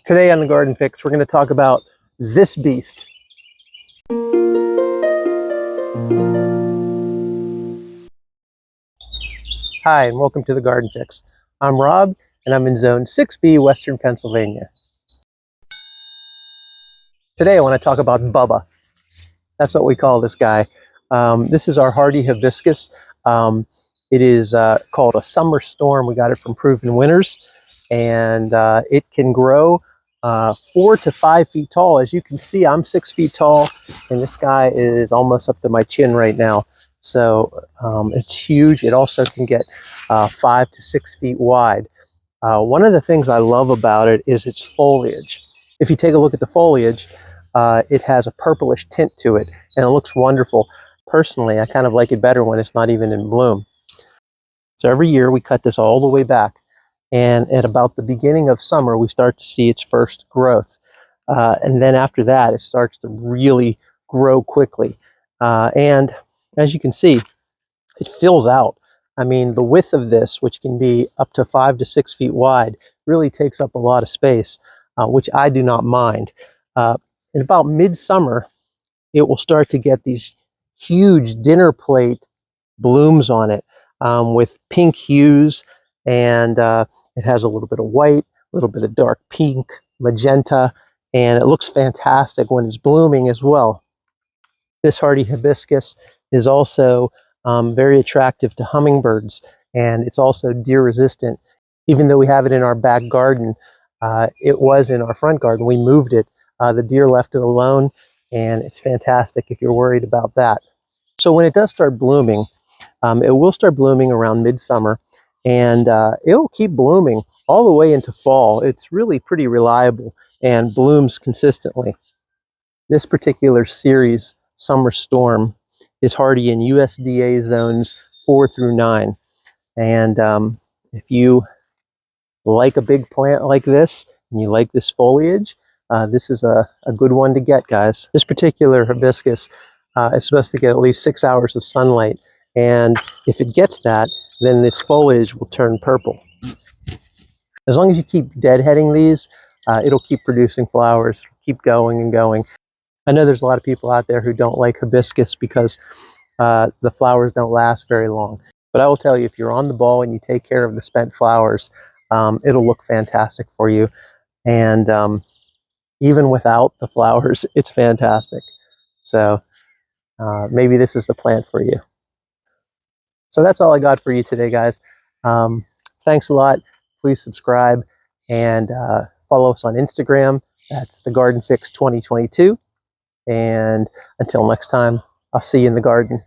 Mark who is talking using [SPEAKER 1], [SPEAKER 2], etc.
[SPEAKER 1] Today on the Garden Fix, we're going to talk about this beast. Hi, and welcome to the Garden Fix. I'm Rob, and I'm in Zone 6B, Western Pennsylvania. Today I want to talk about Bubba. That's what we call this guy. This is our hardy hibiscus. It is called a summer storm. We got it from Proven Winners, and it can grow 4 to 5 feet tall. As you can see, I'm 6 feet tall, and this guy is almost up to my chin right now. So it's huge. It also can get 5 to 6 feet wide. One of the things I love about it is its foliage. If you take a look at the foliage, it has a purplish tint to it, and it looks wonderful. Personally, I kind of like it better when it's not even in bloom. So every year we cut this all the way back, and at about the beginning of summer we start to see its first growth. And then after that it starts to really grow quickly. And as you can see, it fills out. I mean, the width of this, which can be up to 5 to 6 feet wide, really takes up a lot of space, which I do not mind. In about midsummer, it will start to get these huge dinner plate blooms on it with pink hues, and it has a little bit of white, a little bit of dark pink, magenta, and it looks fantastic when it's blooming as well. This hardy hibiscus is also very attractive to hummingbirds, and it's also deer resistant. Even though we have it in our back garden, it was in our front garden. We moved it. The deer left it alone, and it's fantastic if you're worried about that. So when it does start blooming, it will start blooming around midsummer, and it will keep blooming all the way into fall. It's really pretty reliable and blooms consistently. This particular series, Summer Storm, is hardy in USDA zones 4 through 9. And if you like a big plant like this, and you like this foliage, this is a good one to get, guys. This particular hibiscus is supposed to get at least 6 hours of sunlight, and if it gets that, then this foliage will turn purple. As long as you keep deadheading these, it'll keep producing flowers, keep going and going. I know there's a lot of people out there who don't like hibiscus because the flowers don't last very long. But I will tell you, if you're on the ball and you take care of the spent flowers, it'll look fantastic for you. And even without the flowers, it's fantastic. So maybe this is the plant for you. So that's all I got for you today, guys. Thanks a lot. Please subscribe and follow us on Instagram. That's the Garden Fix 2022. And until next time, I'll see you in the garden.